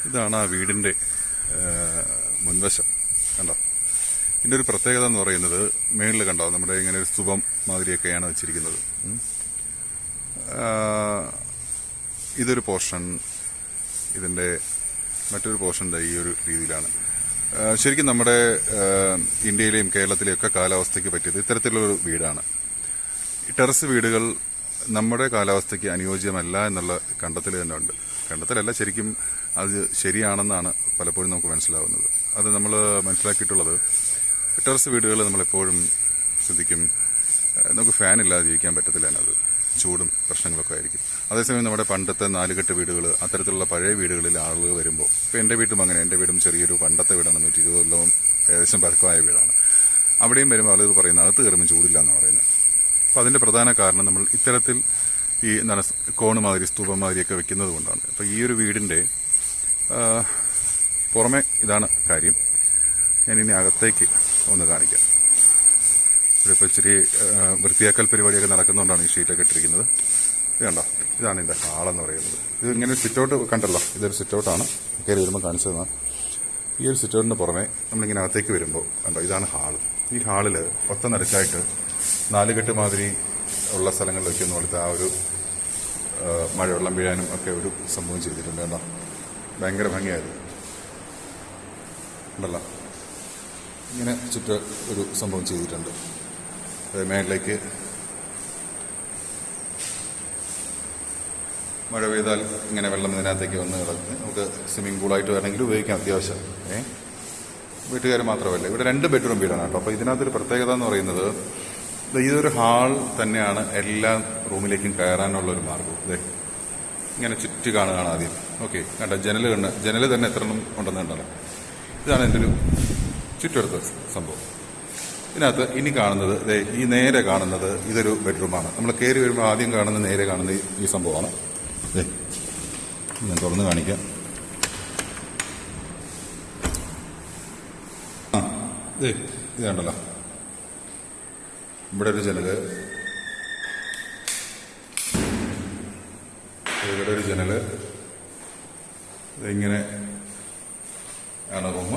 ഇതാണ് ആ വീടിൻ്റെ മുൻവശം. കണ്ടോ, ഇതിൻ്റെ ഒരു പ്രത്യേകത എന്ന് പറയുന്നത് മേളിൽ കണ്ടോ നമ്മുടെ ഇങ്ങനെ ഒരു സ്തൂപം മാതിരിയൊക്കെയാണ് വെച്ചിരിക്കുന്നത്. ഇതൊരു പോർഷൻ, ഇതിൻ്റെ മറ്റൊരു പോർഷൻ ഈ ഒരു രീതിയിലാണ്. ശരിക്കും നമ്മുടെ ഇന്ത്യയിലെയും കേരളത്തിലെയും ഒക്കെ കാലാവസ്ഥയ്ക്ക് പറ്റിയത് ഇത്തരത്തിലുള്ളൊരു വീടാണ്. ടെറസ് വീടുകൾ നമ്മുടെ കാലാവസ്ഥയ്ക്ക് അനുയോജ്യമല്ല എന്നുള്ള കണ്ടെത്തൽ തന്നെ ഉണ്ട്. കണ്ടെത്തലല്ല, ശരിക്കും അത് ശരിയാണെന്നാണ് പലപ്പോഴും നമുക്ക് മനസ്സിലാവുന്നത്. അത് നമ്മൾ മനസ്സിലാക്കിയിട്ടുള്ളത്, ടെറസ് വീടുകൾ നമ്മളെപ്പോഴും ശ്രദ്ധിക്കും, നമുക്ക് ഫാനില്ലാതെ ജീവിക്കാൻ പറ്റത്തില്ല എന്നത്, ചൂടും പ്രശ്നങ്ങളൊക്കെ ആയിരിക്കും. അതേസമയം നമ്മുടെ പണ്ടത്തെ നാലുകെട്ട് വീടുകൾ, അത്തരത്തിലുള്ള പഴയ വീടുകളിൽ ആളുകൾ വരുമ്പോൾ, ഇപ്പോൾ എൻ്റെ വീട്ടും അങ്ങനെ, എൻ്റെ വീടും ചെറിയൊരു പണ്ടത്തെ വീടാണ്, 120 കൊല്ലവും ഏകദേശം പഴക്കമായ വീടാണ്. അവിടെയും വരുമ്പോൾ ആളുകൾ പറയുന്നത് അകത്ത് കയറുമ്പോൾ ചൂടില്ല എന്ന് പറയുന്നത്. അപ്പോൾ അതിൻ്റെ പ്രധാന കാരണം നമ്മൾ ഇത്തരത്തിൽ ഈ കോണ് മാതിരി സ്തൂപം മാതിരിയൊക്കെ വെക്കുന്നത് കൊണ്ടാണ്. അപ്പോൾ ഈ ഒരു വീടിൻ്റെ പുറമെ ഇതാണ് കാര്യം. ഞാനിനി അകത്തേക്ക് ഒന്ന് കാണിക്കാം. ഇവിടെ ഇപ്പോൾ ഇച്ചിരി വൃത്തിയാക്കൽ പരിപാടിയൊക്കെ നടക്കുന്നതുകൊണ്ടാണ് ഈ ഷീറ്റൊക്കെ ഇട്ടിരിക്കുന്നത്. ഇത് കണ്ടോ, ഇതാണ് ഇതിൻ്റെ ഹാളെന്ന് പറയുന്നത്. ഇത് ഇങ്ങനെ സിറ്റൗട്ട് കണ്ടല്ലോ, ഇതൊരു സിറ്റൗട്ടാണ്. കയറി വരുമ്പോൾ കാണിച്ചതാണ്. ഈ ഒരു സിറ്റൗട്ടിന് പുറമെ നമ്മളിങ്ങനെ അകത്തേക്ക് വരുമ്പോൾ കണ്ടോ, ഇതാണ് ഹാള്. ഈ ഹാളിൽ ഒത്ത നടുക്കായിട്ട് നാലുകെട്ട് മാതിരി ഉള്ള സ്ഥലങ്ങളിൽ വയ്ക്കുന്ന പോലത്തെ ആ ഒരു മഴവെള്ളം വീഴാനും ഒക്കെ ഒരു സംഭവം ചെയ്തിട്ടുണ്ട്. കേട്ടോ, ഭയങ്കര ഭംഗിയായിരുന്നു. ഉണ്ടല്ലോ, ഇങ്ങനെ ചുറ്റും ഒരു സംഭവം ചെയ്തിട്ടുണ്ട്. മേളിലേക്ക് മഴ പെയ്താൽ ഇങ്ങനെ വെള്ളം ഇതിനകത്തേക്ക് വന്ന് കിടന്ന് നമുക്ക് സ്വിമ്മിംഗ് പൂളായിട്ട് വേണമെങ്കിൽ ഉപയോഗിക്കാം അത്യാവശ്യം. വീട്ടുകാർ മാത്രമല്ല, ഇവിടെ 2 ബെഡ്റൂം വീടാണ് കേട്ടോ. അപ്പോൾ ഇതിനകത്തൊരു പ്രത്യേകത എന്ന് പറയുന്നത്, ഇതൊരു ഹാൾ തന്നെയാണ് എല്ലാ റൂമിലേക്കും കയറാനുള്ളൊരു മാർഗം. ഇങ്ങനെ ചുറ്റി കാണുകയാണ് ആദ്യം. ഓക്കെ, കണ്ട ജനൽ തന്നെ എത്ര എണ്ണം ഉണ്ടെന്ന് കണ്ടല്ലോ. ഇതാണ് എൻ്റെ ഒരു ചുറ്റെടുത്ത സംഭവം. ഇതിനകത്ത് ഇനി കാണുന്നത്, ഈ നേരെ കാണുന്നത് ഇതൊരു ബെഡ്റൂമാണ്. നമ്മൾ കയറി വരുമ്പോൾ ആദ്യം കാണുന്ന നേരെ കാണുന്ന ഈ സംഭവമാണ്. ഞാൻ തുറന്ന് കാണിക്കാം. ഇത് കണ്ടല്ലോ, ഇവിടെ ഒരു ജനല്, ഇവിടെ ഒരു ജനല്, ഇങ്ങനെ ആണ് റൂം.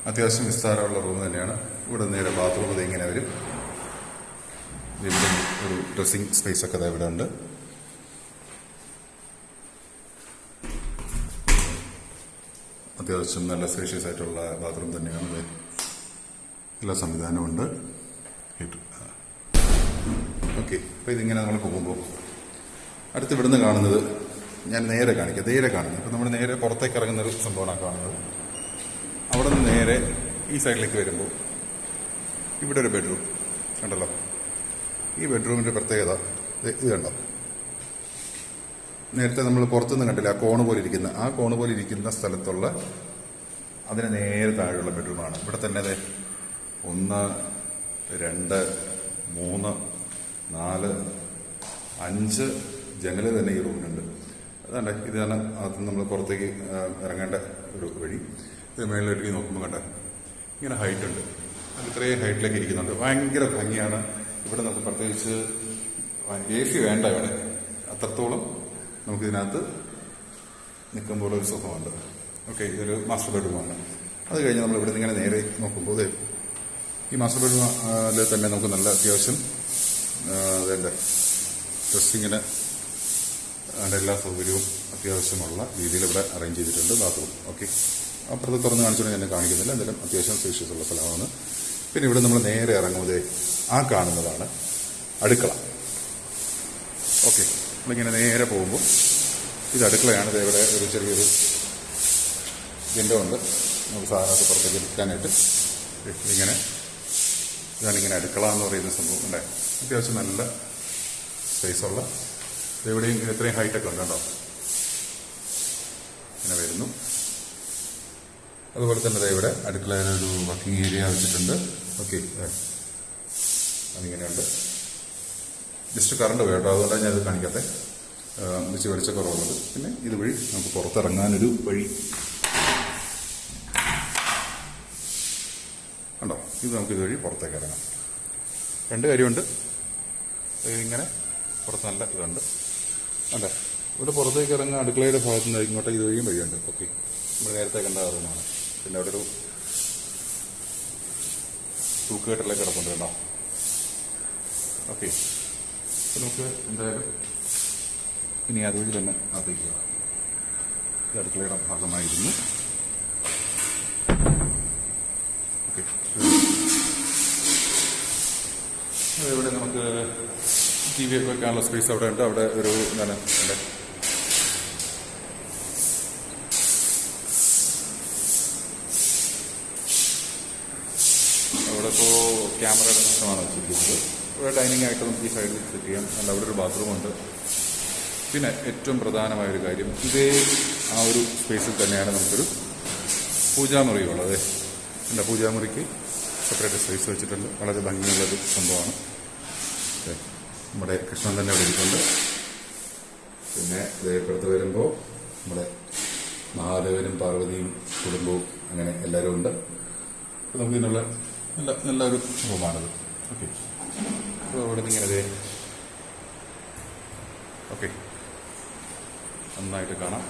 അത്യാവശ്യം വിസ്താരമുള്ള റൂം തന്നെയാണ്. ഇവിടെ നേരെ ബാത്റൂം ഇത് ഇങ്ങനെ വരും. ഇവിടെ ഒരു ഡ്രസ്സിങ് സ്പേസ് ഒക്കെ ഇവിടെ ഉണ്ട്. അത്യാവശ്യം നല്ല സ്പേഷ്യസ് ആയിട്ടുള്ള ബാത്റൂം തന്നെയാണ്. എല്ലാ സംവിധാനമുണ്ട്. ഓക്കെ, അപ്പോൾ ഇതിങ്ങനെ നമ്മൾ പോകുമ്പോൾ അടുത്ത് ഇവിടുന്ന് കാണുന്നത്, ഞാൻ നേരെ കാണിക്കാം. നേരെ കാണുന്നത്, അപ്പോൾ നമ്മൾ നേരെ പുറത്തേക്ക് ഇറങ്ങുന്നൊരു സംഭവമാണ് കാണുന്നത്. അവിടെ നിന്ന് നേരെ ഈ സൈഡിലേക്ക് വരുമ്പോൾ ഇവിടെ ഒരു ബെഡ്റൂം കണ്ടല്ലോ. ഈ ബെഡ്റൂമിൻ്റെ പ്രത്യേകത ഇത് കണ്ടോ, നേരത്തെ നമ്മൾ പുറത്തുനിന്ന് കണ്ടില്ല, ആ കോണ് പോലെ ഇരിക്കുന്ന സ്ഥലത്തുള്ള അതിന് നേരെ താഴെയുള്ള ബെഡ്റൂമാണ്. ഇവിടെ തന്നെ 1, 2, 3, 4, 5 ജനൽ തന്നെ ഈ റൂമിനുണ്ട്. അതാണ്ട് ഇതാണ് അത് നമ്മൾ പുറത്തേക്ക് ഇറങ്ങേണ്ട ഒരു വഴി. ഇത് മേളിലേക്ക് നോക്കുമ്പോൾ കണ്ട ഇങ്ങനെ ഹൈറ്റ് ഉണ്ട്. ഇത്രയും ഹൈറ്റിലേക്ക് ഇരിക്കുന്നുണ്ട്. ഭയങ്കര ഭംഗിയാണ്. ഇവിടെ നമുക്ക് പ്രത്യേകിച്ച് AC വേണ്ട. ഇവിടെ അത്രത്തോളം നമുക്കിതിനകത്ത് നിൽക്കുമ്പോൾ ഒരു സുഖമുണ്ട്. ഓക്കെ, ഇതൊരു മാസ്റ്റർ ബെഡ്റൂമാണ്. അത് കഴിഞ്ഞ് നമ്മൾ ഇവിടെ നിന്ന് ഇങ്ങനെ നേരെ നോക്കുമ്പോൾ ഈ മാസ്റ്റർ ബെഡ്റൂമിൽ തന്നെ നമുക്ക് നല്ല അത്യാവശ്യം അതിൻ്റെ ഡ്രസ്സിങ്ങിന് അതിൻ്റെ എല്ലാ സൗകര്യവും അത്യാവശ്യമുള്ള രീതിയിൽ ഇവിടെ അറേഞ്ച് ചെയ്തിട്ടുണ്ട്. ബാത്റൂം ഓക്കെ, അപ്പുറത്ത് തുറന്ന് കാണിച്ചുകൊണ്ട് ഞാൻ കാണിക്കുന്നില്ല. എന്തായാലും അത്യാവശ്യം സ്പേഷ്യസ് ഉള്ള സ്ഥലമാണ്. പിന്നെ ഇവിടെ നമ്മൾ നേരെ ഇറങ്ങുന്നത് ആ കാണുന്നതാണ് അടുക്കള. ഓക്കെ, നമ്മളിങ്ങനെ നേരെ പോകുമ്പോൾ ഇത് അടുക്കളയാണ്. ഇവിടെ ഒരു ചെറിയൊരു വിൻഡോ ഉണ്ട്, നമുക്ക് സാധനമൊക്കെ പുറത്തേക്ക് എടുക്കാനായിട്ട്. ഇതാണിങ്ങനെ അടുക്കള എന്ന് പറയുന്ന സംഭവം ഉണ്ട്. അത്യാവശ്യം നല്ല സ്പേസുള്ള, എവിടെയും ഇത്രയും ഹൈറ്റൊക്കെ ഉണ്ട് കേട്ടോ. ഇങ്ങനെ വരുന്നു. അതുപോലെ തന്നെ ഇവിടെ അടുക്കളയിലൊരു വർക്കിംഗ് ഏരിയ വെച്ചിട്ടുണ്ട്. ഓക്കെ, അതിങ്ങനെയുണ്ട്. ജസ്റ്റ് കറണ്ട് വേട്ടോ, അതുകൊണ്ടാണ് ഞാനത് കാണിക്കാത്തെ. വെച്ച് വെളിച്ചക്കുറവുള്ളത്. പിന്നെ ഇതുവഴി നമുക്ക് പുറത്തിറങ്ങാനൊരു വഴി കണ്ടോ. ഇത് നമുക്ക് ഇതുവഴി പുറത്തേക്ക് ഇറങ്ങാം. 2 കാര്യമുണ്ട്. ഇങ്ങനെ പുറത്ത് നല്ല ഇതുണ്ട്. അതെ, ഇവിടെ പുറത്തേക്ക് ഇറങ്ങുക അടുക്കളയുടെ ഭാഗത്ത് നിന്ന് ഇങ്ങോട്ട് ഇതുവഴിയും വഴിയുണ്ട്. ഓക്കെ, നമ്മൾ നേരത്തെ കണ്ട റൂമാണ്. പിന്നെ അവിടെ ഒരു തൂക്കുകെട്ടിലേക്ക് കിടപ്പുണ്ട് കേട്ടോ. ഓക്കെ, അപ്പോൾ നമുക്ക് എന്തായാലും ഇനി അതുവഴി തന്നെ അകത്തേക്ക് പോകാം. ഇത് അടുക്കളയുടെ ഭാഗമായിരുന്നു. ഓക്കെ, ഇവിടെ നമുക്ക് TV ഒക്കെ വെക്കാനുള്ള സ്പേസ് അവിടെ ഉണ്ട്. അവിടെ ഒരു എന്താണ് അല്ലേ, അവിടെ ഇപ്പോൾ ക്യാമറയുടെ സിസ്റ്റമാണ് വെച്ചിരിക്കുന്നത്. ഇവിടെ ഡൈനിങ് ആയിട്ട് നമുക്ക് ഈ സൈഡിൽ സെറ്റ് ചെയ്യാം. അല്ല, അവിടെ ഒരു ബാത്റൂമുണ്ട്. പിന്നെ ഏറ്റവും പ്രധാനമായൊരു കാര്യം, ഇതേ ആ ഒരു സ്പേസിൽ തന്നെയാണ് നമുക്കൊരു പൂജാമുറിയുള്ളത്. അല്ല, പൂജാമുറിക്ക് സെപ്പറേറ്റ് സ്പേസ് വെച്ചിട്ടുണ്ട്. വളരെ ഭംഗിയുള്ളൊരു സംഭവമാണ്. നമ്മുടെ കൃഷ്ണൻ തന്നെ അവിടെ ഇരിക്കുന്നുണ്ട്. പിന്നെ ഇതേപ്പുറത്ത് വരുമ്പോൾ നമ്മുടെ മഹാദേവനും പാർവതിയും കുടുംബവും അങ്ങനെ എല്ലാവരും ഉണ്ട്. അപ്പോൾ നമുക്ക് ഇതിനുള്ള നല്ലൊരു റൂമാണത്. ഓക്കെ, അപ്പോൾ അവിടെ നിന്ന് ഇങ്ങനെ ഓക്കെ നന്നായിട്ട് കാണാം.